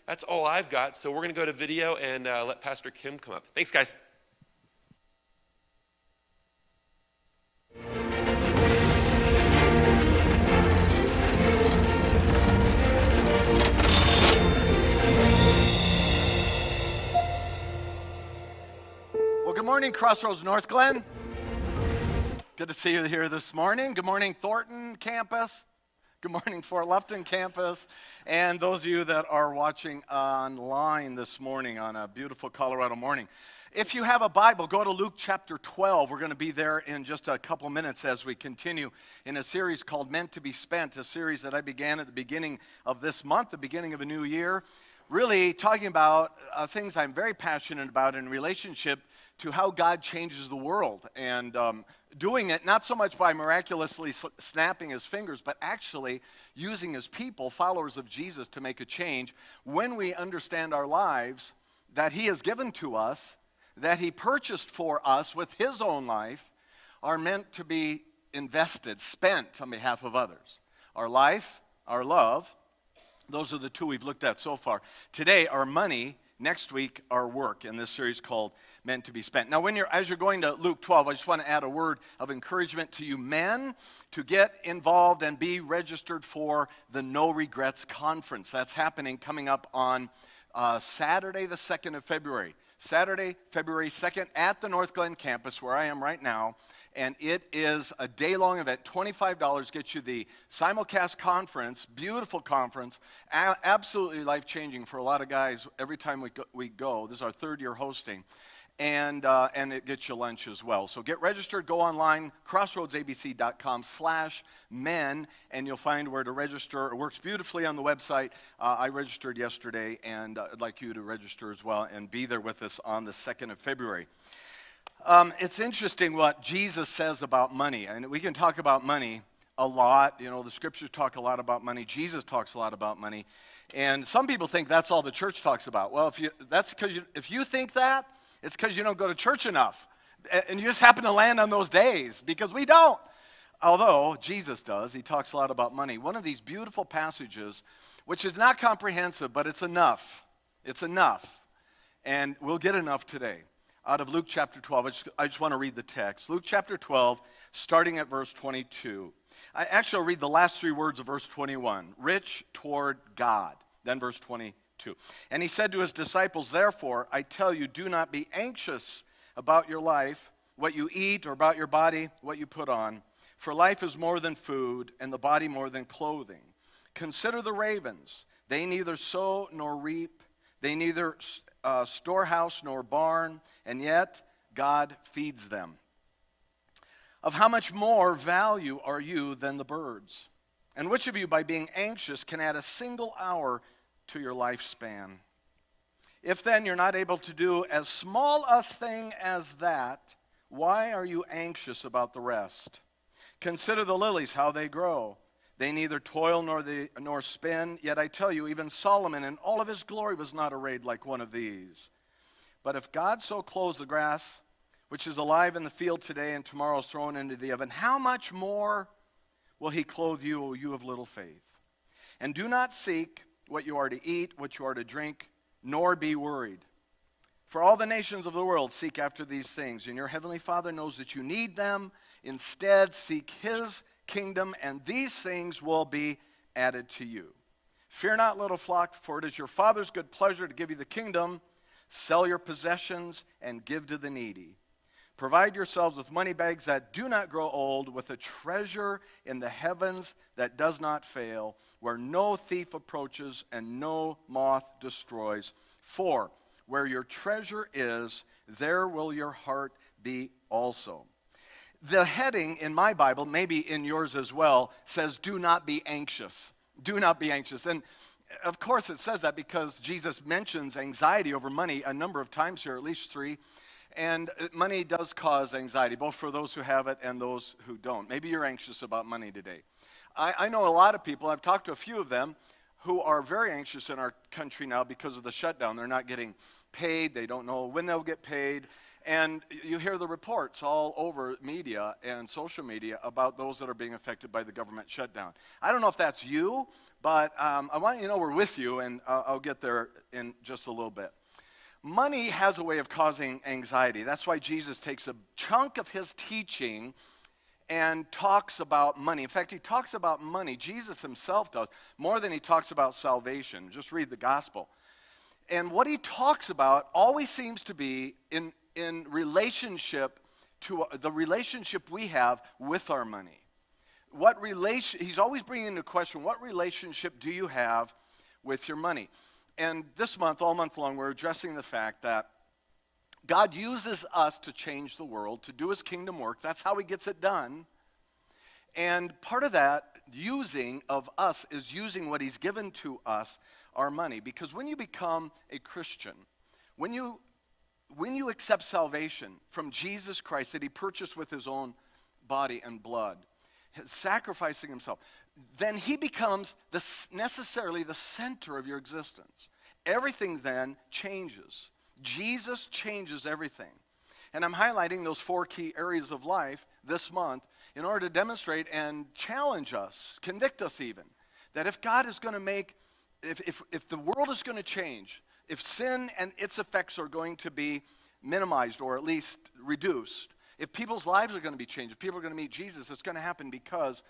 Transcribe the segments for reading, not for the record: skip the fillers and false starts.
That's all I've got. So we're going to go to video and let Pastor Kim come up. Thanks, guys. Well, good morning, Crossroads North Glen. Good to see you here this morning. Good morning, Thornton campus. Good morning, Fort Lufton campus, and those of you that are watching online this morning on a beautiful Colorado morning. If you have a Bible, go to Luke chapter 12. We're going to be there in just a couple minutes as we continue in a series called Meant to be Spent, a series that I began at the beginning of this month, the beginning of a new year, really talking about things I'm very passionate about in relationship to how God changes the world, and doing it not so much by miraculously snapping his fingers, but actually using his people, followers of Jesus, to make a change when we understand our lives that he has given to us, that he purchased for us with his own life, are meant to be invested, spent on behalf of others. Our life, our love, those are the two we've looked at so far. Today, our money. Next week, our work in this series called Meant to be Spent. Now, as you're going to Luke 12, I just want to add a word of encouragement to you men to get involved and be registered for the No Regrets Conference. That's coming up on Saturday, the 2nd of February. Saturday, February 2nd at the North Glen campus where I am right now. And it is a day-long event. $25 gets you the simulcast conference, beautiful conference, absolutely life-changing for a lot of guys every time we go. This is our third year hosting. And it gets you lunch as well. So get registered, go online, crossroadsabc.com/men, and you'll find where to register. It works beautifully on the website. I registered yesterday, and I'd like you to register as well and be there with us on the 2nd of February. It's interesting what Jesus says about money, and we can talk about money a lot. You know, the scriptures talk a lot about money. Jesus talks a lot about money, and some people think that's all the church talks about. Well, if you think that, it's because you don't go to church enough, and you just happen to land on those days, because we don't. Although Jesus does, he talks a lot about money. One of these beautiful passages, which is not comprehensive, but it's enough. It's enough, and we'll get enough today. Out of Luke chapter 12, I just want to read the text. Luke chapter 12, starting at verse 22. I actually will read the last three words of verse 21. Rich toward God. Then verse 22. And he said to his disciples, therefore, I tell you, do not be anxious about your life, what you eat, or about your body, what you put on. For life is more than food, and the body more than clothing. Consider the ravens. They neither sow nor reap. They neither storehouse nor barn, and yet God feeds them. Of how much more value are you than the birds? And which of you, by being anxious, can add a single hour to your lifespan? If then you're not able to do as small a thing as that, why are you anxious about the rest? Consider the lilies, how they grow. They neither toil nor spin, yet I tell you, even Solomon in all of his glory was not arrayed like one of these. But if God so clothes the grass, which is alive in the field today and tomorrow is thrown into the oven, how much more will he clothe you, O you of little faith? And do not seek what you are to eat, what you are to drink, nor be worried. For all the nations of the world seek after these things, and your heavenly Father knows that you need them. Instead, seek his kingdom, and these things will be added to you. Fear not, little flock, for it is your Father's good pleasure to give you the kingdom. Sell your possessions and give to the needy. Provide yourselves with money bags that do not grow old, with a treasure in the heavens that does not fail, where no thief approaches and no moth destroys. For where your treasure is, there will your heart be also. The heading in my Bible, maybe in yours as well, says, do not be anxious. Do not be anxious. And of course it says that because Jesus mentions anxiety over money a number of times here, at least 3. And money does cause anxiety, both for those who have it and those who don't. Maybe you're anxious about money today. I know a lot of people, I've talked to a few of them, who are very anxious in our country now because of the shutdown. They're not getting paid. They don't know when they'll get paid. And you hear the reports all over media and social media about those that are being affected by the government shutdown. I don't know if that's you, but I want you to know we're with you, and I'll get there in just a little bit. Money has a way of causing anxiety. That's why Jesus takes a chunk of his teaching and talks about money. In fact, he talks about money, Jesus himself does, more than he talks about salvation. Just read the gospel. And what he talks about always seems to be in relationship to the relationship we have with our money. He's always bringing into question, what relationship do you have with your money? And this month, all month long, we're addressing the fact that God uses us to change the world, to do his kingdom work. That's how he gets it done. And part of that using of us is using what he's given to us, our money. Because when you become a Christian, when you accept salvation from Jesus Christ that he purchased with his own body and blood, sacrificing himself, then he becomes necessarily the center of your existence. Everything then changes. Jesus changes everything. And I'm highlighting those 4 key areas of life this month in order to demonstrate and challenge us, convict us even, that if God is going to make, if the world is going to change, if sin and its effects are going to be minimized or at least reduced, if people's lives are going to be changed, if people are going to meet Jesus, it's going to happen because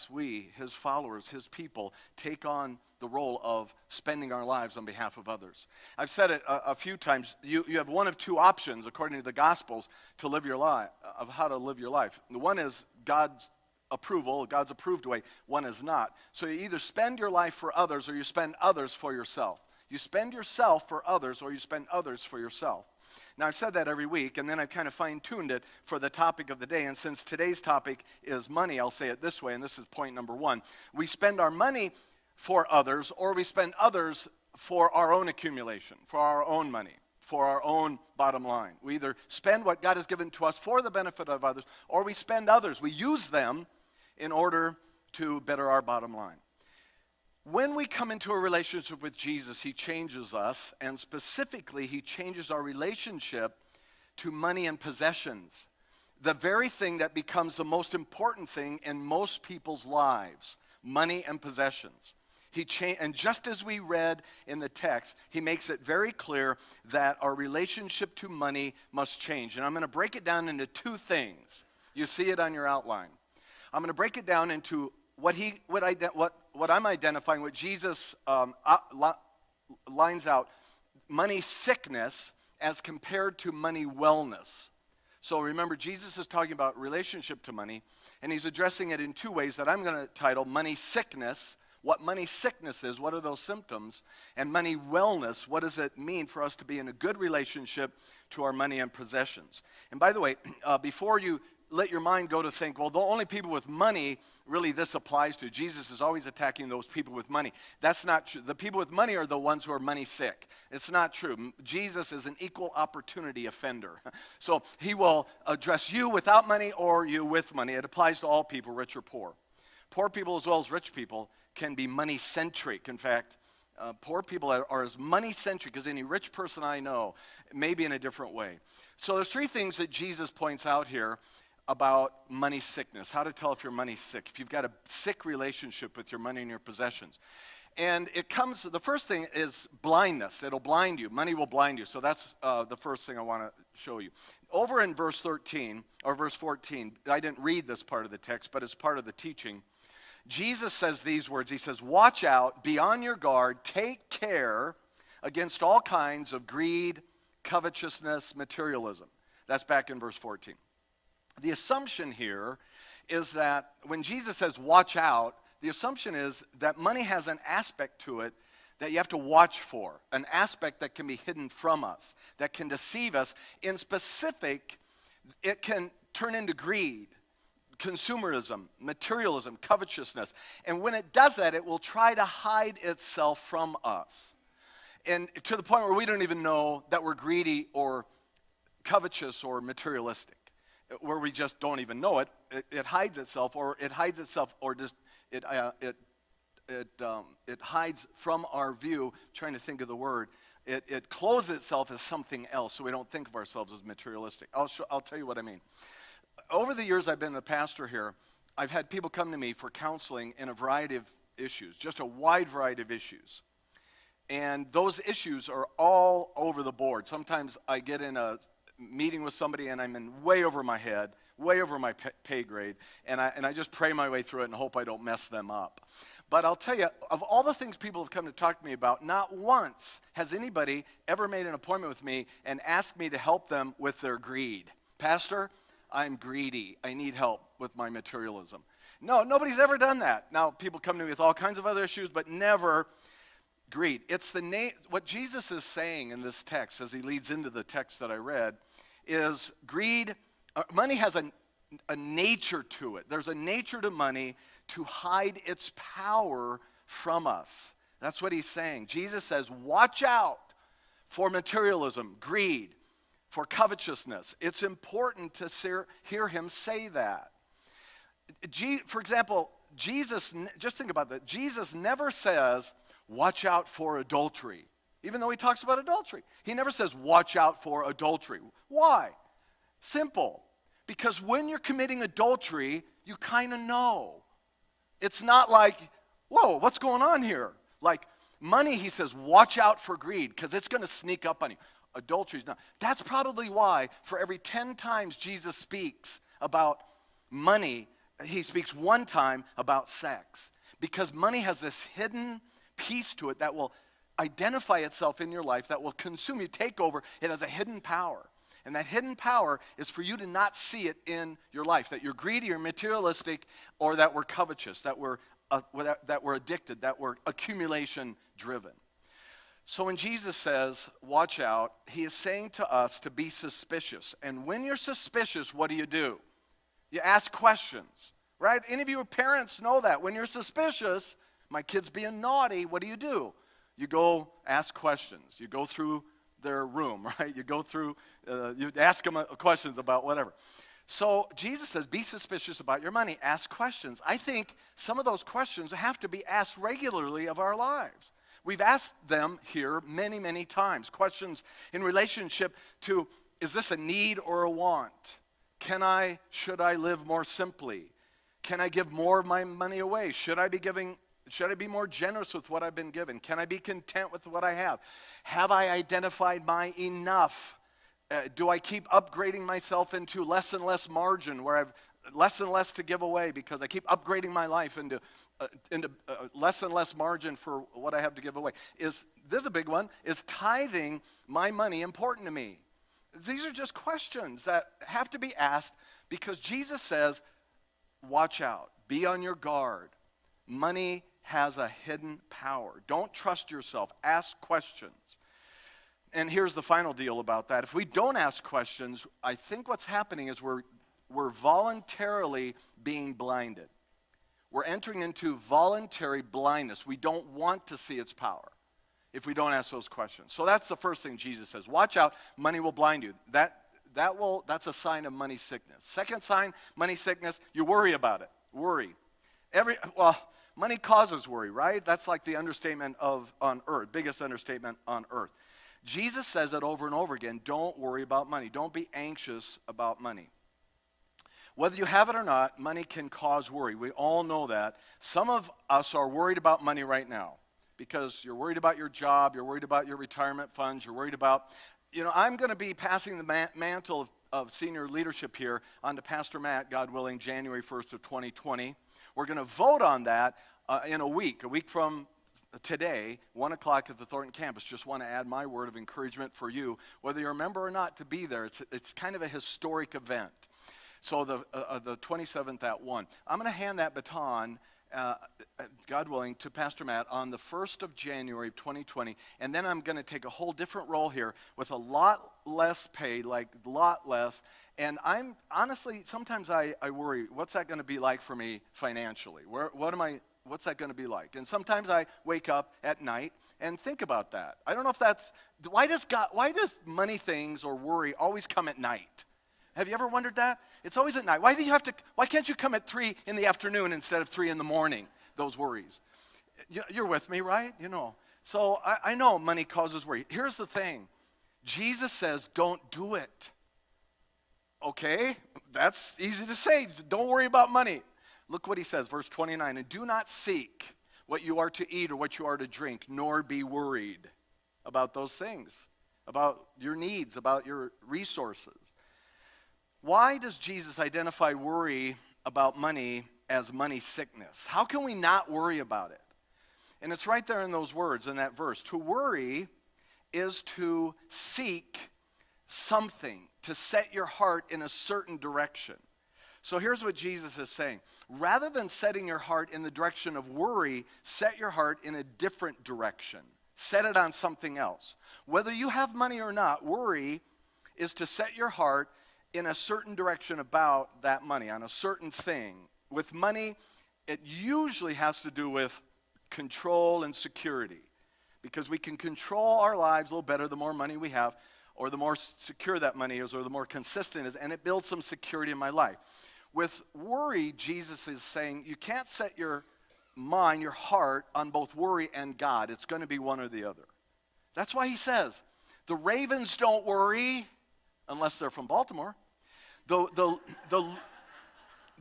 we, his followers, his people, take on the role of spending our lives on behalf of others. I've said it a few times. You have one of 2 options, according to the Gospels, to live your life, of how to live your life. The one is God's approval, God's approved way. One is not. So you either spend your life for others or you spend others for yourself. You spend yourself for others or you spend others for yourself. Now, I've said that every week, and then I've kind of fine-tuned it for the topic of the day. And since today's topic is money, I'll say it this way, and this is point number 1. We spend our money for others, or we spend others for our own accumulation, for our own money, for our own bottom line. We either spend what God has given to us for the benefit of others, or we spend others. We use them in order to better our bottom line. When we come into a relationship with Jesus, he changes us, and specifically, he changes our relationship to money and possessions, the very thing that becomes the most important thing in most people's lives, money and possessions. And just as we read in the text, he makes it very clear that our relationship to money must change. And I'm going to break it down into 2 things. You see it on your outline. I'm going to break it down into what I'm identifying, what Jesus lines out, money sickness as compared to money wellness. So remember, Jesus is talking about relationship to money, and he's addressing it in 2 ways that I'm going to title money sickness. What money sickness is, what are those symptoms? And money wellness, what does it mean for us to be in a good relationship to our money and possessions? And by the way, before you let your mind go to think, well, the only people with money really this applies to. Jesus is always attacking those people with money. That's not true. The people with money are the ones who are money sick. It's not true. Jesus is an equal opportunity offender. So he will address you without money or you with money. It applies to all people, rich or poor. Poor people as well as rich people can be money-centric. In fact, poor people are as money-centric as any rich person I know, maybe in a different way. So there's 3 things that Jesus points out here about money sickness, how to tell if you're money sick, if you've got a sick relationship with your money and your possessions. And the first thing is blindness. It'll blind you. Money will blind you. So that's the first thing I want to show you. Over in verse 13, or verse 14, I didn't read this part of the text, but it's part of the teaching. Jesus says these words. He says, watch out, be on your guard, take care against all kinds of greed, covetousness, materialism. That's back in verse 14. The assumption here is that when Jesus says watch out, the assumption is that money has an aspect to it that you have to watch for, an aspect that can be hidden from us, that can deceive us. In specific, it can turn into greed, consumerism, materialism, covetousness. And when it does that, it will try to hide itself from us. And to the point where we don't even know that we're greedy or covetous or materialistic, where we just don't even know it. It hides itself, or just it it hides from our view, trying to think of the word. It clothes itself as something else, so we don't think of ourselves as materialistic. I'll tell you what I mean. Over the years I've been the pastor here, I've had people come to me for counseling in a variety of issues, just a wide variety of issues. And those issues are all over the board. Sometimes I get in a meeting with somebody and I'm in way over my head, way over my pay grade, and I just pray my way through it and hope I don't mess them up. But I'll tell you, of all the things people have come to talk to me about, not once has anybody ever made an appointment with me and asked me to help them with their greed. Pastor, I'm greedy. I need help with my materialism. No, nobody's ever done that. Now, people come to me with all kinds of other issues, but never greed. It's what Jesus is saying in this text, as he leads into the text that I read, is greed. Money has a nature to it. There's a nature to money to hide its power from us. That's what he's saying. Jesus says, watch out for materialism, greed, for covetousness. It's important to hear him say that. For example, Jesus, just think about that. Jesus never says, watch out for adultery. Even though he talks about adultery, he never says, watch out for adultery. Why? Simple. Because when you're committing adultery, you kind of know. It's not like, whoa, what's going on here? Like money, he says, watch out for greed, because it's going to sneak up on you. Adultery is not. That's probably why for every 10 times Jesus speaks about money, he speaks one time about sex. Because money has this hidden piece to it that will identify itself in your life, that will consume you, take over. It has a hidden power. And that hidden power is for you to not see it in your life, that you're greedy or materialistic, or that we're covetous, that we're addicted, that we're accumulation driven. So when Jesus says, watch out, he is saying to us to be suspicious. And when you're suspicious, what do? You ask questions, right? Any of you parents know that. When you're suspicious, my kid's being naughty, what do? You go ask questions. You go through their room, right? You go through, you ask them questions about whatever. So Jesus says, be suspicious about your money. Ask questions. I think some of those questions have to be asked regularly of our lives. We've asked them here many, many times. Questions in relationship to, is this a need or a want? Should I live more simply? Can I give more of my money away? Should I be more generous with what I've been given? Can I be content with what I have? Have I identified my enough? Do I keep upgrading myself into less and less margin, where I've less and less to give away because I keep upgrading my life into less and less margin for what I have to give away? This is a big one. Is tithing my money important to me? These are just questions that have to be asked, because Jesus says, watch out, be on your guard. Money has a hidden power. Don't trust yourself. Ask questions. And here's the final deal about that. If we don't ask questions, I think what's happening is we're voluntarily being blinded. We're entering into voluntary blindness. We don't want to see its power if we don't ask those questions. So that's the first thing Jesus says. Watch out, money will blind you. That's a sign of money sickness. Second sign, money sickness, you worry about it. Worry. Money causes worry, right? That's like the understatement on earth, biggest understatement on earth. Jesus says it over and over again, don't worry about money. Don't be anxious about money. Whether you have it or not, money can cause worry. We all know that. Some of us are worried about money right now because you're worried about your job, you're worried about your retirement funds, you're worried about, I'm going to be passing the mantle of senior leadership here onto Pastor Matt, God willing, January 1st of 2020. We're going to vote on that in a week from today, 1 o'clock at the Thornton campus. Just want to add my word of encouragement for you, whether you're a member or not, to be there. It's kind of a historic event. So the 27th at 1. I'm going to hand that baton, God willing, to Pastor Matt on the 1st of January of 2020, and then I'm going to take a whole different role here with a lot less pay, and I'm honestly, sometimes I worry, what's that going to be like for me financially? What's that going to be like? And sometimes I wake up at night and think about that. I don't know if why does money things or worry always come at night? Have you ever wondered that? It's always at night. Why can't you come at 3 in the afternoon instead of 3 in the morning, those worries? You're with me, right? You know. So I know money causes worry. Here's the thing. Jesus says, don't do it. Okay? That's easy to say. Don't worry about money. Look what he says, verse 29. And do not seek what you are to eat or what you are to drink, nor be worried about those things, about your needs, about your resources. Why does Jesus identify worry about money as money sickness? How can we not worry about it? And it's right there in those words, in that verse. To worry is to seek something, to set your heart in a certain direction. So here's what Jesus is saying. Rather than setting your heart in the direction of worry, set your heart in a different direction. Set it on something else. Whether you have money or not, worry is to set your heart in a certain direction about that money, on a certain thing. With money, it usually has to do with control and security, because we can control our lives a little better the more money we have, or the more secure that money is, or the more consistent it is, and it builds some security in my life. With worry, Jesus is saying you can't set your mind, your heart, on both worry and God. It's going to be one or the other. That's why he says, the ravens don't worry, unless they're from Baltimore. The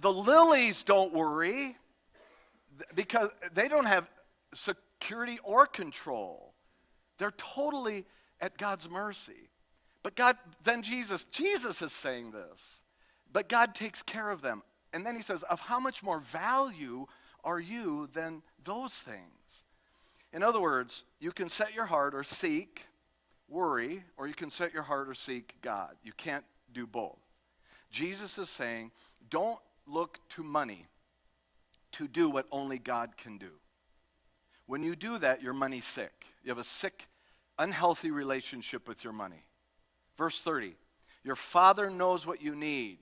lilies don't worry, because they don't have security or control. They're totally at God's mercy. But God, then Jesus is saying this, but God takes care of them. And then he says, of how much more value are you than those things? In other words, you can set your heart or seek worry, or you can set your heart or seek God. You can't do both. Jesus is saying, don't look to money to do what only God can do. When you do that, you're money sick. You have a sick, unhealthy relationship with your money. Verse 30, your Father knows what you need.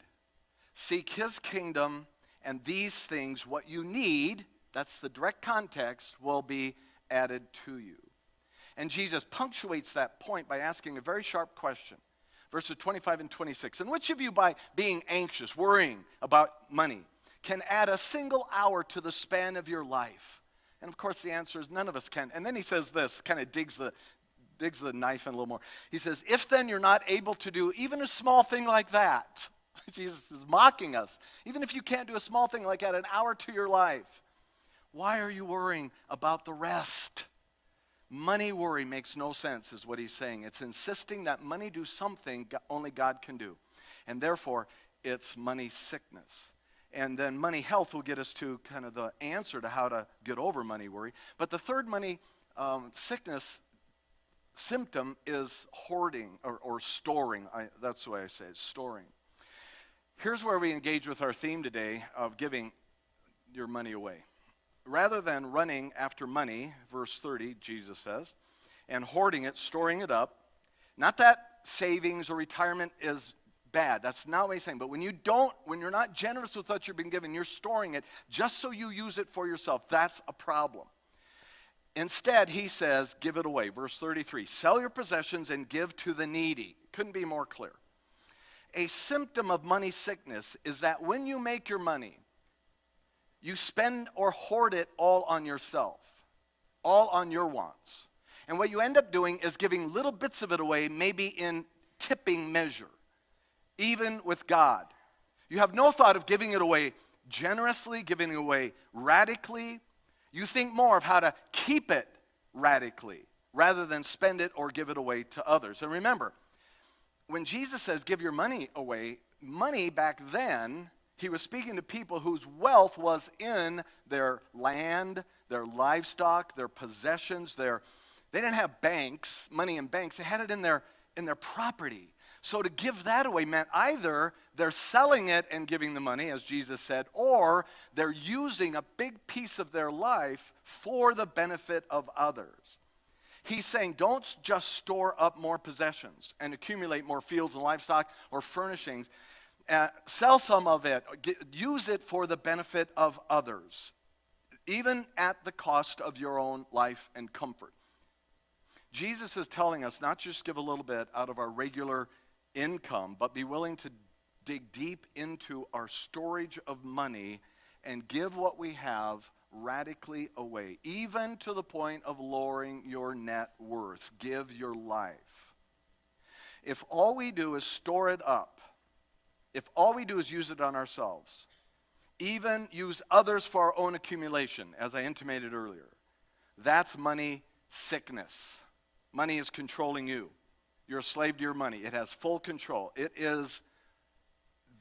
Seek his kingdom, and these things, what you need, that's the direct context, will be added to you. And Jesus punctuates that point by asking a very sharp question. Verses 25 and 26. And which of you, by being anxious, worrying about money, can add a single hour to the span of your life? And of course the answer is none of us can. And then he says this, kind of digs the knife in a little more. He says, if then you're not able to do even a small thing like that, Jesus is mocking us. Even if you can't do a small thing like that, an hour to your life, why are you worrying about the rest? Money worry makes no sense, is what he's saying. It's insisting that money do something only God can do. And therefore, it's money sickness. And then money health will get us to kind of the answer to how to get over money worry. But the third money sickness symptom is hoarding or storing. That's the way I say it, storing. Here's where we engage with our theme today of giving your money away. Rather than running after money, verse 30, Jesus says, and hoarding it, storing it up, not that savings or retirement is bad. That's not what he's saying. But when you're not generous with what you've been given, you're storing it just so you use it for yourself. That's a problem. Instead, he says, give it away. Verse 33, sell your possessions and give to the needy. Couldn't be more clear. A symptom of money sickness is that when you make your money, you spend or hoard it all on yourself, all on your wants. And what you end up doing is giving little bits of it away, maybe in tipping measure, even with God. You have no thought of giving it away generously, giving it away radically. You think more of how to keep it radically rather than spend it or give it away to others. And remember, when Jesus says give your money away, money back then, he was speaking to people whose wealth was in their land, their livestock, their possessions. They didn't have banks, money in banks. They had it in their property. So to give that away meant either they're selling it and giving the money, as Jesus said, or they're using a big piece of their life for the benefit of others. He's saying don't just store up more possessions and accumulate more fields and livestock or furnishings. Sell some of it. Use it for the benefit of others, even at the cost of your own life and comfort. Jesus is telling us not just give a little bit out of our regular income, but be willing to dig deep into our storage of money and give what we have radically away, even to the point of lowering your net worth. Give your life. If all we do is store it up, if all we do is use it on ourselves, even use others for our own accumulation, as I intimated earlier, that's money sickness. Money is controlling you. You're a slave to your money. It has full control. It is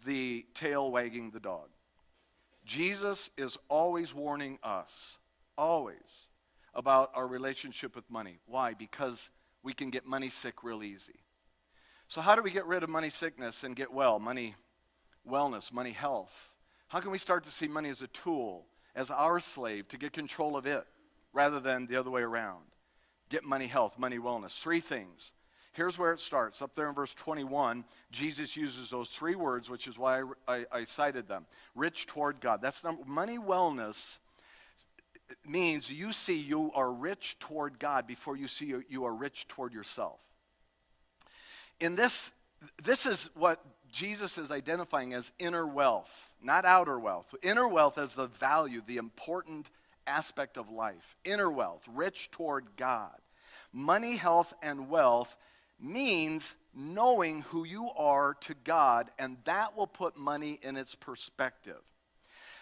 the tail wagging the dog. Jesus is always warning us, always, about our relationship with money. Why? Because we can get money sick real easy. So how do we get rid of money sickness and get well? Money wellness, money health. How can we start to see money as a tool, as our slave, to get control of it, rather than the other way around? Get money health, money wellness. Three things. Here's where it starts. Up there in verse 21, Jesus uses those three words, which is why I cited them. Rich toward God. That's money wellness means you see you are rich toward God before you see you are rich toward yourself. In this is what Jesus is identifying as inner wealth, not outer wealth. Inner wealth as the value, the important aspect of life. Inner wealth, rich toward God. Money, health, and wealth means knowing who you are to God, and that will put money in its perspective.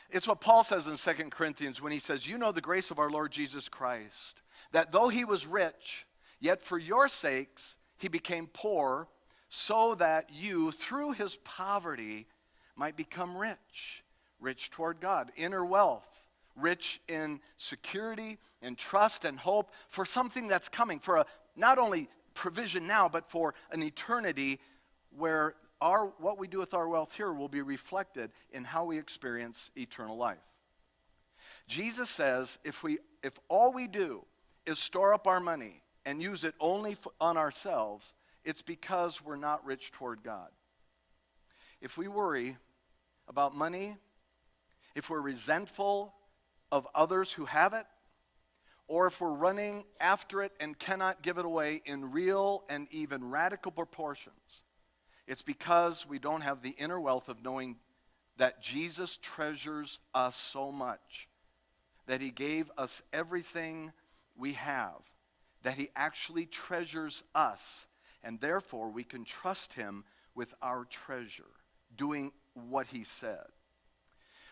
It's what Paul says in 2 Corinthians when he says, you know the grace of our Lord Jesus Christ, that though he was rich, yet for your sakes he became poor, so that you, through his poverty, might become rich. Rich toward God. Inner wealth. Rich in security and trust and hope for something that's coming, for a not only provision now, but for an eternity where what we do with our wealth here will be reflected in how we experience eternal life. Jesus says if all we do is store up our money and use it only on ourselves, it's because we're not rich toward God. If we worry about money, if we're resentful of others who have it, or if we're running after it and cannot give it away in real and even radical proportions, it's because we don't have the inner wealth of knowing that Jesus treasures us so much, that he gave us everything we have, that he actually treasures us, and therefore we can trust him with our treasure, doing what he said.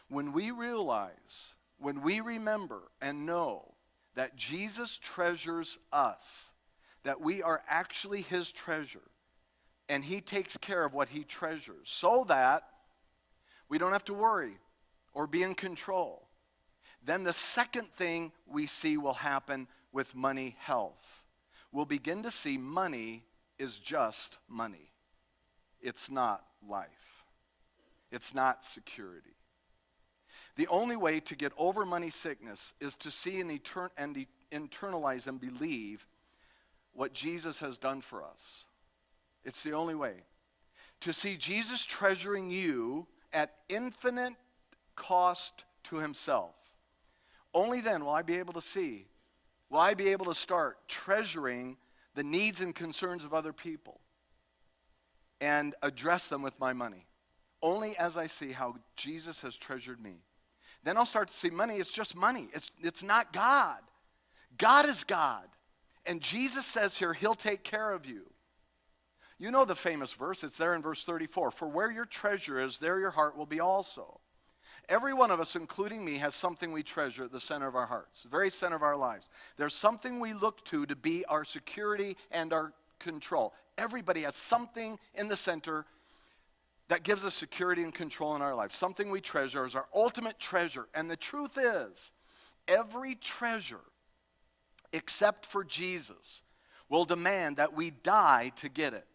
When we realize, when we remember and know that Jesus treasures us, that we are actually his treasure, and he takes care of what he treasures, so that we don't have to worry or be in control, then the second thing we see will happen with money health. We'll begin to see money is just money. It's not life. It's not security. The only way to get over money sickness is to see and internalize and believe what Jesus has done for us. It's the only way. To see Jesus treasuring you at infinite cost to himself. Only then will I be able to see, will I be able to start treasuring the needs and concerns of other people and address them with my money. Only as I see how Jesus has treasured me. Then I'll start to see money is just money. It's not God. God is God. And Jesus says here, he'll take care of you. You know the famous verse. It's there in verse 34. For where your treasure is, there your heart will be also. Every one of us, including me, has something we treasure at the center of our hearts, the very center of our lives. There's something we look to be our security and our control. Everybody has something in the center that gives us security and control in our life. Something we treasure is our ultimate treasure. And the truth is, every treasure, except for Jesus, will demand that we die to get it.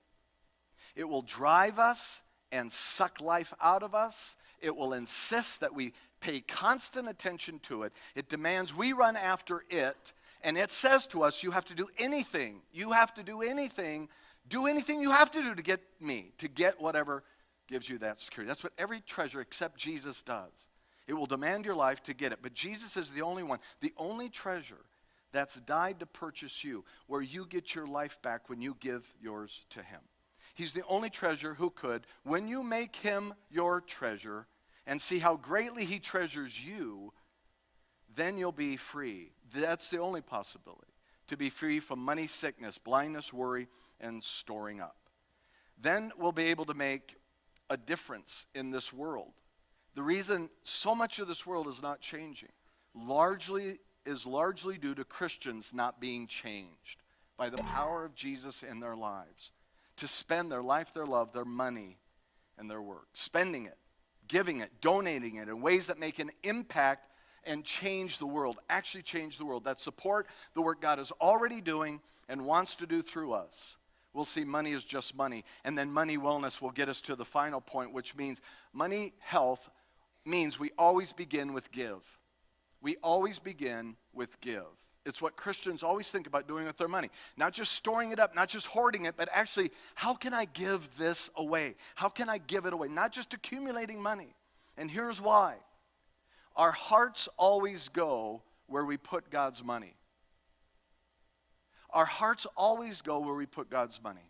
It will drive us and suck life out of us. It will insist that we pay constant attention to it. It demands we run after it. And it says to us, you have to do anything. You have to do anything. Do anything you have to do to get me, to get whatever gives you that security. That's what every treasure except Jesus does. It will demand your life to get it. But Jesus is the only one, the only treasure that's died to purchase you, where you get your life back when you give yours to him. He's the only treasure who could, when you make him your treasure and see how greatly he treasures you, then you'll be free. That's the only possibility, to be free from money sickness, blindness, worry, and storing up. Then we'll be able to make a difference in this world. The reason so much of this world is not changing is largely due to Christians not being changed by the power of Jesus in their lives, to spend their life, their love, their money, and their work. Spending it, giving it, donating it in ways that make an impact and change the world, actually change the world, that support the work God is already doing and wants to do through us. We'll see money is just money. And then money wellness will get us to the final point, which means money health means we always begin with give. We always begin with give. It's what Christians always think about doing with their money. Not just storing it up, not just hoarding it, but actually, how can I give this away? How can I give it away? Not just accumulating money. And here's why. Our hearts always go where we put God's money. Our hearts always go where we put God's money.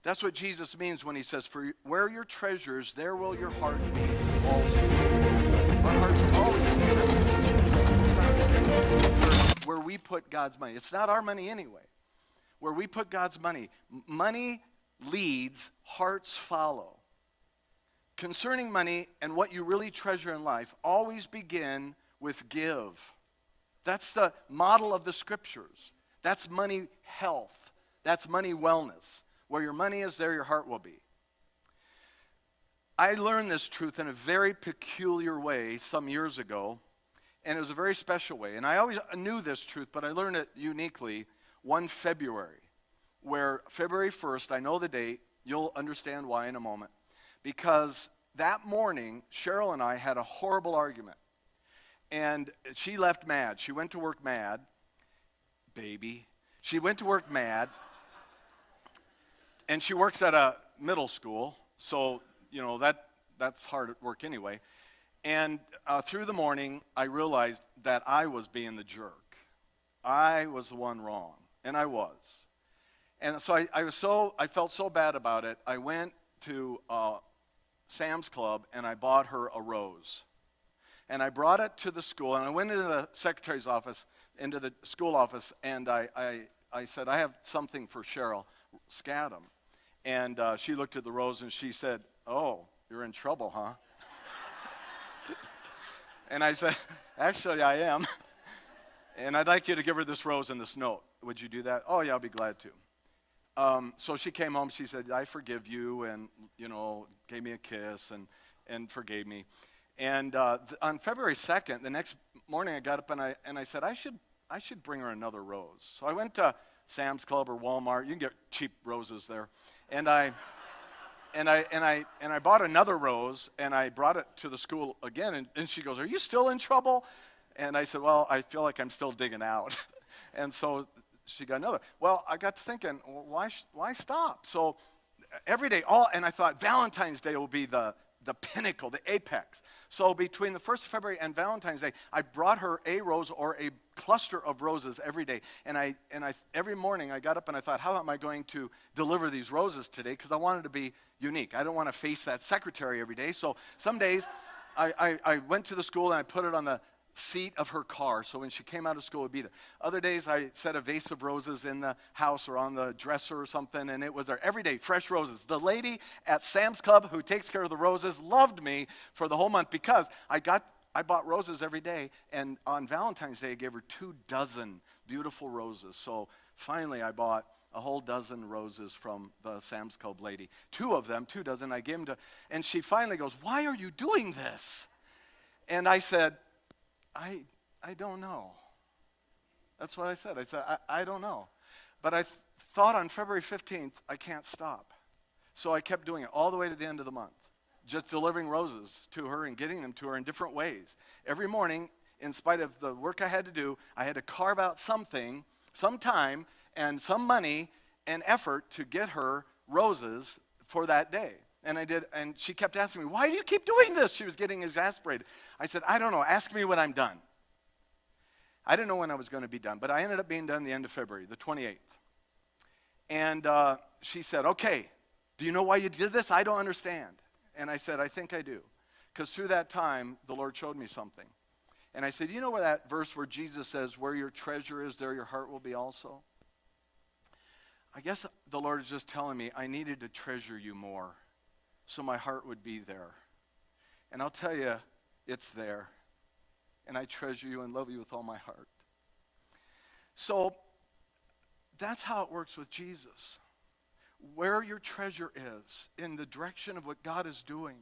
That's what Jesus means when he says, "For where your treasures, there will your heart be also." Our hearts always go where we put God's money. It's not our money anyway. Where we put God's money. Money leads, hearts follow. Concerning money and what you really treasure in life, always begin with give. That's the model of the scriptures. That's money health. That's money wellness. Where your money is, there your heart will be. I learned this truth in a very peculiar way some years ago, and it was a very special way. And I always knew this truth, but I learned it uniquely one February, where February 1st, I know the date, you'll understand why in a moment, because that morning, Cheryl and I had a horrible argument. And she left mad. She went to work mad. Baby. She went to work mad. And she works at a middle school, so, you know, that's hard at work anyway. And through the morning, I realized that I was being the jerk. I was the one wrong, and I was. And so I felt so bad about it, I went to Sam's Club, and I bought her a rose. And I brought it to the school, and I went into the secretary's office, into the school office, and I said, "I have something for Cheryl Skattum." And she looked at the rose, and she said, "Oh, you're in trouble, huh?" And I said, "Actually, I am. And I'd like you to give her this rose and this note. Would you do that?" "Oh, yeah, I'll be glad to." So she came home. She said, "I forgive you," and, you know, gave me a kiss and forgave me. And on February 2nd, the next morning, I got up and I said, I should bring her another rose. So I went to Sam's Club or Walmart. You can get cheap roses there. And I bought another rose, and I brought it to the school again. And she goes, "Are you still in trouble?" And I said, "Well, I feel like I'm still digging out." And so she got another. Well, I got to thinking, well, why stop? So every day, and I thought Valentine's Day will be the pinnacle, the apex. So between the 1st of February and Valentine's Day, I brought her a rose or a cluster of roses every day. And I every morning I got up and I thought, how am I going to deliver these roses today? Because I wanted to be unique. I don't want to face that secretary every day. So some days I went to the school and I put it on the seat of her car, so when she came out of school, it would be there. Other days, I set a vase of roses in the house or on the dresser or something, and it was there every day, fresh roses. The lady at Sam's Club who takes care of the roses loved me for the whole month because I bought roses every day, and on Valentine's Day, I gave her 24 beautiful roses. So finally, I bought a whole dozen roses from the Sam's Club lady. 24, I gave them to, and she finally goes, "Why are you doing this?" And I said, I don't know. That's what I said. I said, I don't know. But I thought on February 15th, I can't stop. So I kept doing it all the way to the end of the month, just delivering roses to her and getting them to her in different ways. Every morning, in spite of the work I had to do, I had to carve out something, some time, and some money and effort to get her roses for that day. And I did, and she kept asking me, "Why do you keep doing this?" She was getting exasperated. I said, "I don't know. Ask me when I'm done." I didn't know when I was going to be done, but I ended up being done the end of February, the 28th. And she said, "Okay, do you know why you did this? I don't understand." And I said, "I think I do." Because through that time, the Lord showed me something. And I said, you know where that verse where Jesus says, where your treasure is, there your heart will be also? I guess the Lord is just telling me I needed to treasure you more so my heart would be there. And I'll tell you, it's there. And I treasure you and love you with all my heart. So that's how it works with Jesus. Where your treasure is, in the direction of what God is doing,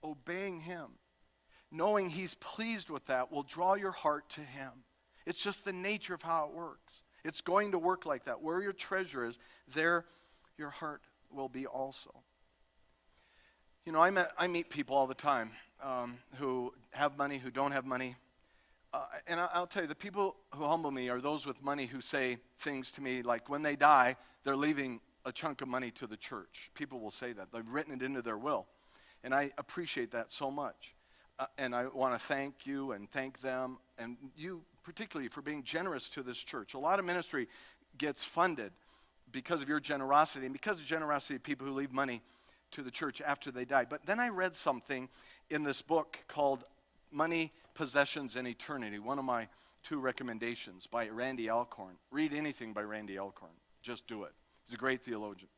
obeying him, knowing he's pleased with that, will draw your heart to him. It's just the nature of how it works. It's going to work like that. Where your treasure is, there your heart will be also. You know, I meet people all the time who have money, who don't have money. And I'll tell you, the people who humble me are those with money who say things to me like when they die, they're leaving a chunk of money to the church. People will say that. They've written it into their will. And I appreciate that so much. And I want to thank you and thank them, and you particularly for being generous to this church. A lot of ministry gets funded because of your generosity and because of the generosity of people who leave money to the church after they die. But then I read something in this book called Money, Possessions, and Eternity, one of my 2 recommendations by Randy Alcorn. Read anything by Randy Alcorn. Just do it. He's a great theologian.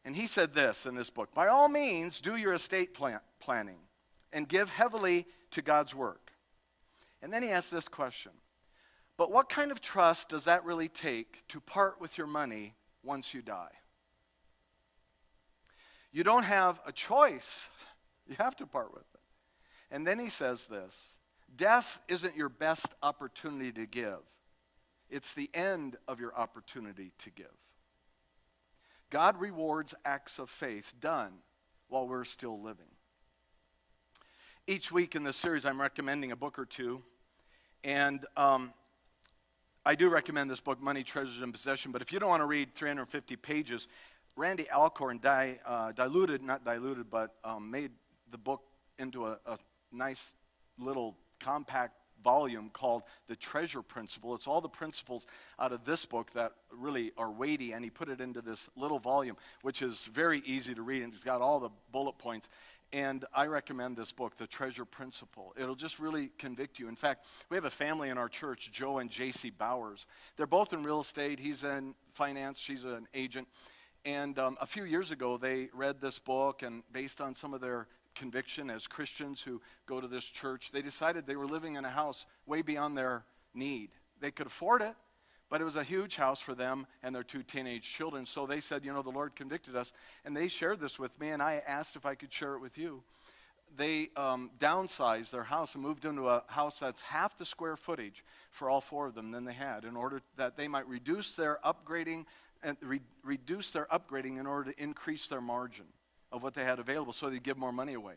And he said this in this book, by all means, do your estate planning and give heavily to God's work. And then he asked this question, but what kind of trust does that really take to part with your money once you die? You don't have a choice. You have to part with it. And then he says this, death isn't your best opportunity to give. It's the end of your opportunity to give. God rewards acts of faith done while we're still living. Each week in this series, I'm recommending a book or two. And I do recommend this book, Money, Treasures, and Possession. But if you don't want to read 350 pages, Randy Alcorn made the book into a nice little compact volume called The Treasure Principle. It's all the principles out of this book that really are weighty, and he put it into this little volume, which is very easy to read, and it's got all the bullet points. And I recommend this book, The Treasure Principle. It'll just really convict you. In fact, we have a family in our church, Joe and J.C. Bowers. They're both in real estate. He's in finance. She's an agent. And a few years ago, they read this book, and based on some of their conviction as Christians who go to this church, they decided they were living in a house way beyond their need. They could afford it, but it was a huge house for them and their 2 teenage children. So they said, you know, the Lord convicted us. And they shared this with me, and I asked if I could share it with you. They downsized their house and moved into a house that's half the square footage for all 4 of them than they had, in order that they might reduce their upgrading in order to increase their margin of what they had available so they'd give more money away.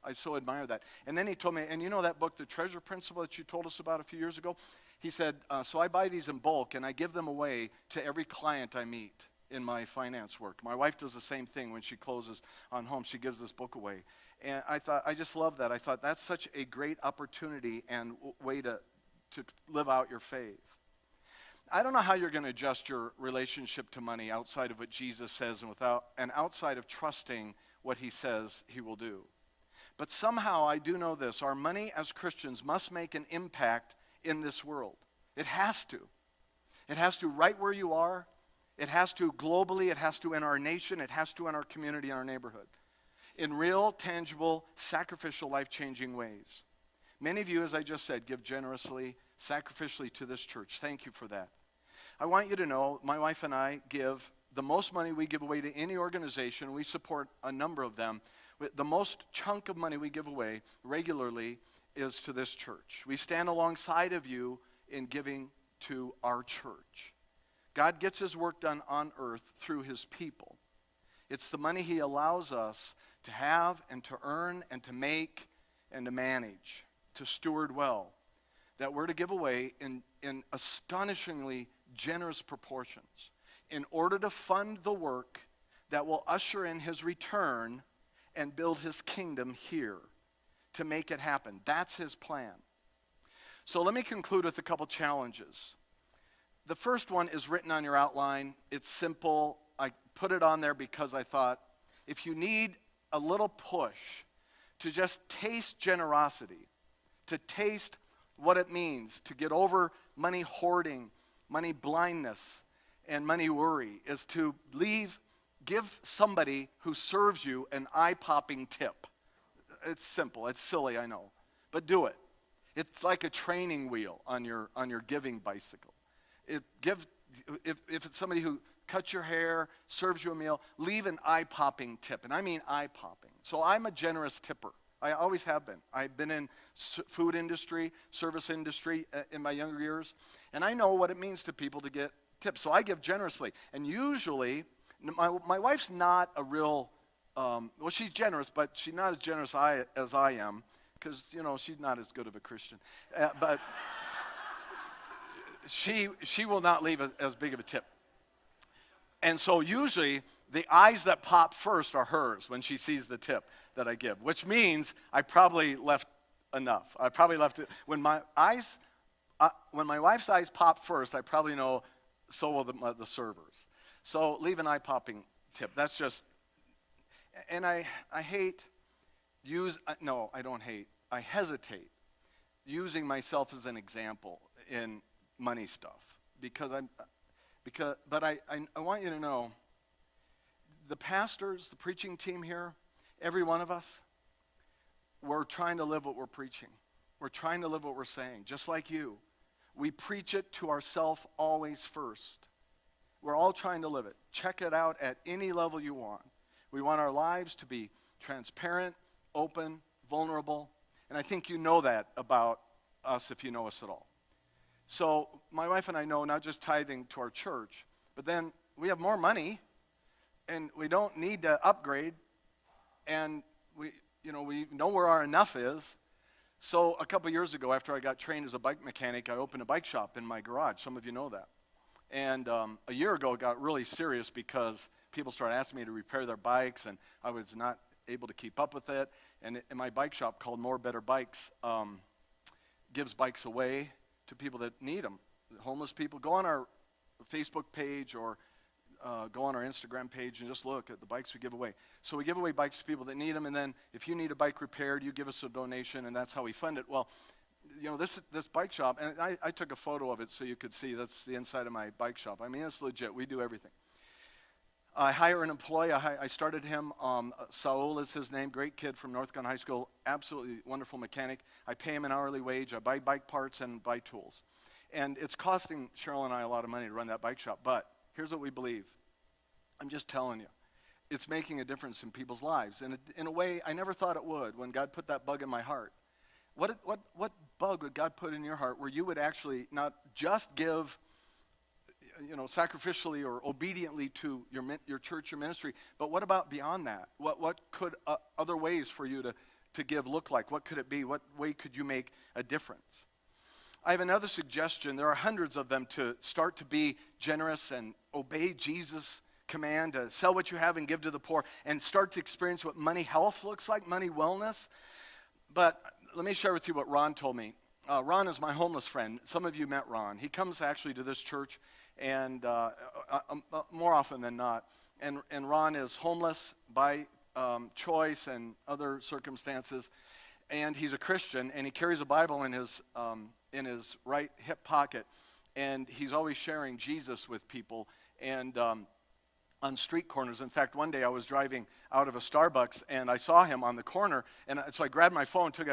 I so admire that. And then he told me, and you know that book, The Treasure Principle, that you told us about a few years ago? He said, so I buy these in bulk and I give them away to every client I meet in my finance work. My wife does the same thing when she closes on home. She gives this book away. And I thought, I just love that. I thought that's such a great opportunity and way to live out your faith. I don't know how you're going to adjust your relationship to money outside of what Jesus says and outside of trusting what he says he will do. But somehow I do know this. Our money as Christians must make an impact in this world. It has to. It has to right where you are. It has to globally. It has to in our nation. It has to in our community, in our neighborhood. In real, tangible, sacrificial, life-changing ways. Many of you, as I just said, give generously, sacrificially to this church. Thank you for that. I want you to know, my wife and I give the most money we give away to any organization. We support a number of them. The most chunk of money we give away regularly is to this church. We stand alongside of you in giving to our church. God gets his work done on earth through his people. It's the money he allows us to have and to earn and to make and to manage, to steward well, that we're to give away in astonishingly generous proportions in order to fund the work that will usher in his return and build his kingdom here, to make it happen. That's his plan. So let me conclude with a couple challenges. The first one is written on your outline. It's simple. I put it on there because I thought, if you need a little push to just taste generosity, to taste what it means to get over money hoarding, money blindness, and money worry is to give somebody who serves you an eye-popping tip. It's simple, it's silly, I know, but do it. It's like a training wheel on your giving bicycle. If it's somebody who cuts your hair, serves you a meal, leave an eye-popping tip, and I mean eye-popping. So I'm a generous tipper. I always have been. I've been in food industry, service industry in my younger years, and I know what it means to people to get tips. So I give generously, and usually, my wife's not a real, well, she's generous, but she's not as generous as I am, because, she's not as good of a Christian. But she will not leave as big of a tip. And so usually, the eyes that pop first are hers when she sees the tip that I give, which means I probably left enough. I probably left it. When my wife's eyes pop first, I probably know so will the servers. So leave an eye-popping tip. That's just, and I hesitate using myself as an example in money stuff but I want you to know, the pastors, the preaching team here, every one of us, we're trying to live what we're preaching. We're trying to live what we're saying, just like you. We preach it to ourselves always first. We're all trying to live it. Check it out at any level you want. We want our lives to be transparent, open, vulnerable, and I think you know that about us if you know us at all. So my wife and I know not just tithing to our church, but then we have more money, and we don't need to upgrade, and we know where our enough is. So a couple years ago, after I got trained as a bike mechanic, I opened a bike shop in my garage. Some of you know that. And a year ago, it got really serious because people started asking me to repair their bikes, and I was not able to keep up with it. And my bike shop, called More Better Bikes, gives bikes away to people that need them. Homeless people. Go on our Facebook page or go on our Instagram page and just look at the bikes we give away. So we give away bikes to people that need them, and then if you need a bike repaired, you give us a donation, and that's how we fund it. Well, this bike shop, and I took a photo of it so you could see that's the inside of my bike shop. I mean, it's legit. We do everything. I hire an employee. I started him. Saul is his name. Great kid from North Gun High School. Absolutely wonderful mechanic. I pay him an hourly wage. I buy bike parts and buy tools. And it's costing Cheryl and I a lot of money to run that bike shop. But here's what we believe. I'm just telling you. It's making a difference in people's lives. And in a way, I never thought it would when God put that bug in my heart. What bug would God put in your heart where you would actually not just give sacrificially or obediently to your church, your ministry, but what about beyond that? What could other ways for you to give look like? What could it be? What way could you make a difference? I have another suggestion. There are hundreds of them to start to be generous and obey Jesus' command to sell what you have and give to the poor and start to experience what money health looks like, money wellness. But let me share with you what Ron told me. Ron is my homeless friend. Some of you met Ron. He comes actually to this church and more often than not. And Ron is homeless by choice and other circumstances. And he's a Christian, and he carries a Bible in his right hip pocket. And he's always sharing Jesus with people and on street corners. In fact, one day I was driving out of a Starbucks, and I saw him on the corner. And so I grabbed my phone, took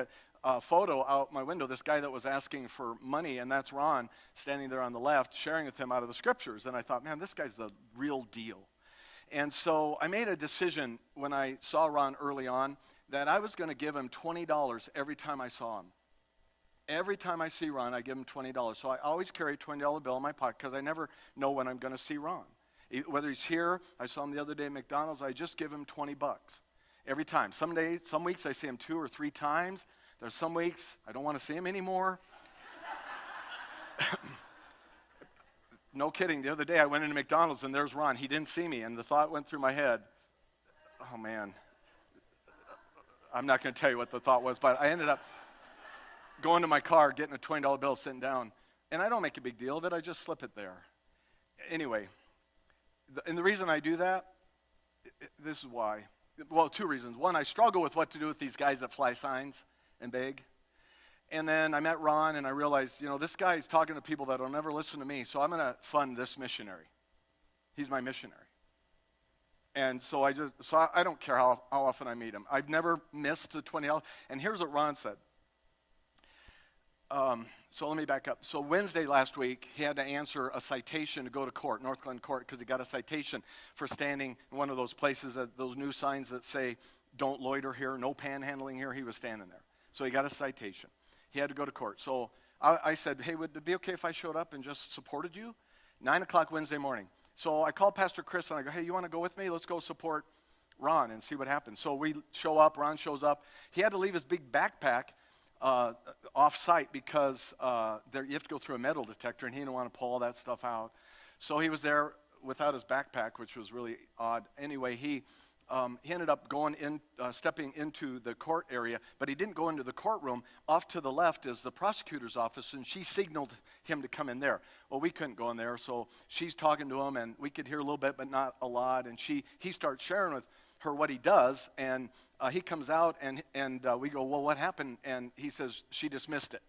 a photo out my window, this guy that was asking for money, and that's Ron standing there on the left, sharing with him out of the scriptures. And I thought, man, this guy's the real deal. And so I made a decision when I saw Ron early on that I was going to give him $20 every time I saw him. Every time I see Ron, I give him $20. So I always carry a $20 bill in my pocket because I never know when I'm going to see Ron. Whether he's here, I saw him the other day at McDonald's, I just give him $20 every time. Some weeks I see him 2 or 3 times. There's some weeks I don't want to see him anymore. No kidding. The other day I went into McDonald's and there's Ron. He didn't see me, and the thought went through my head, oh man, I'm not going to tell you what the thought was, but I ended up going to my car, getting a $20 bill, sitting down, and I don't make a big deal of it. I just slip it there. Anyway, and the reason I do that, this is why. Well, 2 reasons. One, I struggle with what to do with these guys that fly signs and beg. And then I met Ron, and I realized, this guy is talking to people that will never listen to me, so I'm going to fund this missionary. He's my missionary. And so I don't care how often I meet him. I've never missed the $20. And here's what Ron said. So let me back up. So Wednesday last week, he had to answer a citation to go to court, North Glen Court, because he got a citation for standing in one of those places, those new signs that say, don't loiter here, no panhandling here. He was standing there. So he got a citation. He had to go to court. So I said, hey, would it be okay if I showed up and just supported you? 9 o'clock Wednesday morning. So I called Pastor Chris, and I go, hey, you want to go with me? Let's go support Ron and see what happens. So we show up. Ron shows up. He had to leave his big backpack off-site because you have to go through a metal detector, and he didn't want to pull all that stuff out. So he was there without his backpack, which was really odd. Anyway, he ended up stepping into the court area, but he didn't go into the courtroom. Off to the left is the prosecutor's office, and she signaled him to come in there. Well, we couldn't go in there, so she's talking to him, and we could hear a little bit, but not a lot. And he starts sharing with her what he does, and he comes out, and we go, well, what happened? And he says, she dismissed it.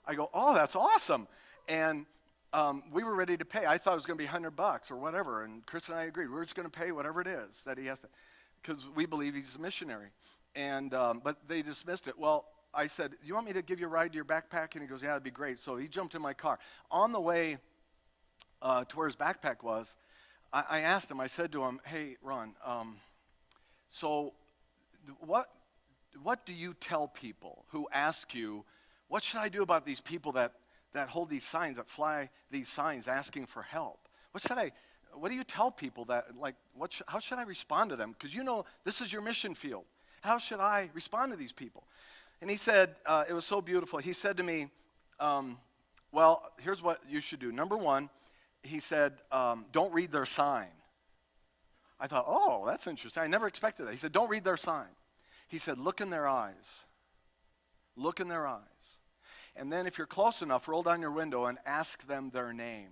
I go, oh, that's awesome. And we were ready to pay. I thought it was going to be $100 or whatever, and Chris and I agreed. We're just going to pay whatever it is that he has to, because we believe he's a missionary. And but they dismissed it. Well, I said, you want me to give you a ride to your backpack? And he goes, yeah, that'd be great. So he jumped in my car. On the way to where his backpack was, I asked him, I said to him, hey, Ron, so what do you tell people who ask you, what should I do about these people that hold these signs, that fly these signs asking for help? What do you tell people that, like, how should I respond to them? Because this is your mission field. How should I respond to these people? And he said, it was so beautiful. He said to me, well, here's what you should do. Number one, he said, don't read their sign. I thought, oh, that's interesting. I never expected that. He said, don't read their sign. He said, look in their eyes. Look in their eyes. And then if you're close enough, roll down your window and ask them their name.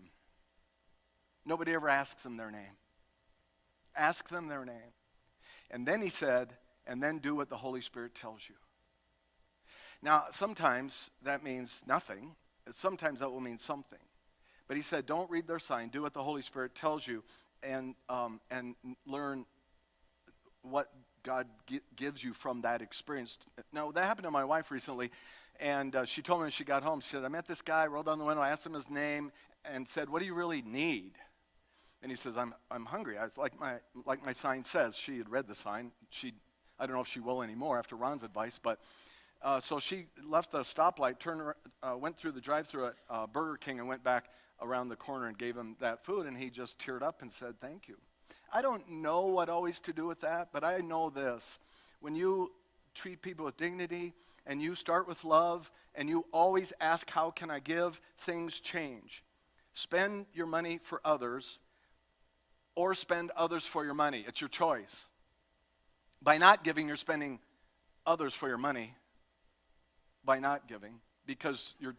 Nobody ever asks them their name. Ask them their name. And then he said, and then do what the Holy Spirit tells you. Now, sometimes that means nothing. Sometimes that will mean something. But he said, don't read their sign. Do what the Holy Spirit tells you, and learn what God gives you from that experience. Now, that happened to my wife recently, and she told me when she got home, she said, I met this guy, rolled down the window, I asked him his name, and said, what do you really need? And he says, I'm hungry. I was like my sign says. She had read the sign. I don't know if she will anymore after Ron's advice, but so she left the stoplight, went through the drive-thru at Burger King, and went back around the corner and gave him that food, and he just teared up and said, thank you. I don't know what always to do with that, but I know this. When you treat people with dignity, and you start with love, and you always ask, how can I give, things change. Spend your money for others, or spend others for your money. It's your choice. By not giving, you're spending others for your money. By not giving, because you're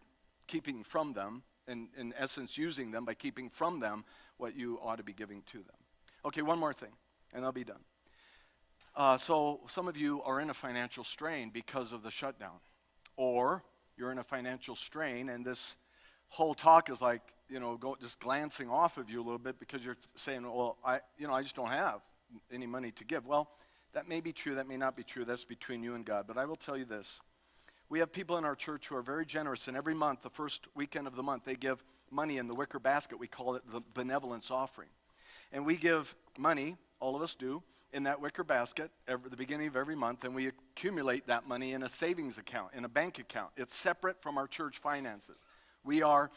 keeping from them, and in essence using them by keeping from them what you ought to be giving to them. Okay, one more thing, and I'll be done. So some of you are in a financial strain because of the shutdown. Or you're in a financial strain, and this whole talk is like, just glancing off of you a little bit because you're saying, well, I just don't have any money to give. Well, that may be true, that may not be true. That's between you and God. But I will tell you this. We have people in our church who are very generous, and every month, the first weekend of the month, they give money in the wicker basket. We call it the benevolence offering. And we give money, all of us do, in that wicker basket at the beginning of every month, and we accumulate that money in a savings account, in a bank account. It's separate from our church finances. We are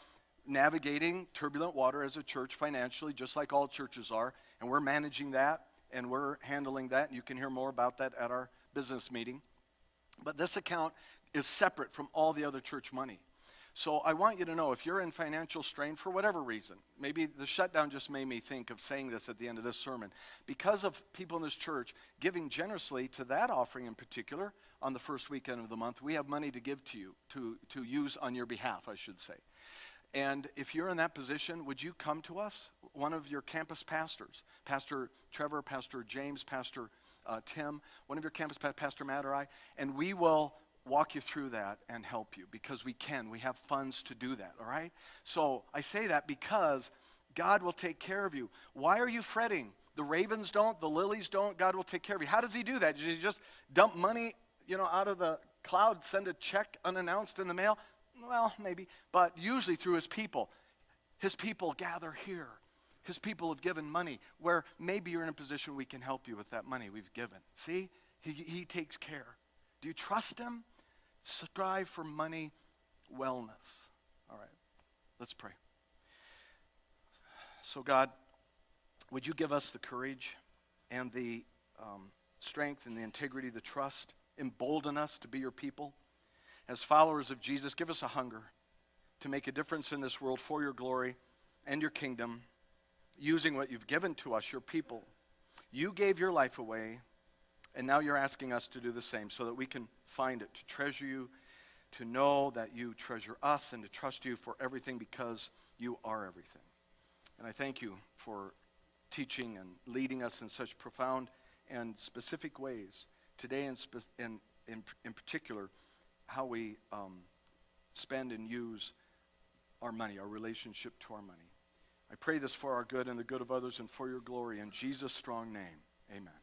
navigating turbulent water as a church financially, just like all churches are, and we're managing that, and we're handling that, and you can hear more about that at our business meeting. But this account is separate from all the other church money. So I want you to know, if you're in financial strain for whatever reason, maybe the shutdown just made me think of saying this at the end of this sermon, because of people in this church giving generously to that offering in particular on the first weekend of the month, we have money to give to you, to use on your behalf, I should say. And if you're in that position, would you come to us, one of your campus pastors, Pastor Trevor, Pastor James, Pastor Tim, one of your campus, Pastor Matt or I, and we will walk you through that and help you because we can. We have funds to do that, all right? So I say that because God will take care of you. Why are you fretting? The ravens don't, the lilies don't. God will take care of you. How does he do that? Does he just dump money, out of the cloud, send a check unannounced in the mail? Well, maybe, but usually through his people. His people gather here. His people have given money where maybe you're in a position we can help you with that money we've given. See, he takes care. Do you trust him? Strive for money wellness. All right, let's pray. So God, would you give us the courage and the strength and the integrity, the trust, embolden us to be your people? As followers of Jesus, give us a hunger to make a difference in this world for your glory and your kingdom, using what you've given to us, your people. You gave your life away, and now you're asking us to do the same so that we can find it, to treasure you, to know that you treasure us, and to trust you for everything because you are everything. And I thank you for teaching and leading us in such profound and specific ways today, in particular, how we spend and use our money, our relationship to our money. I pray this for our good and the good of others and for your glory. In Jesus' strong name, amen.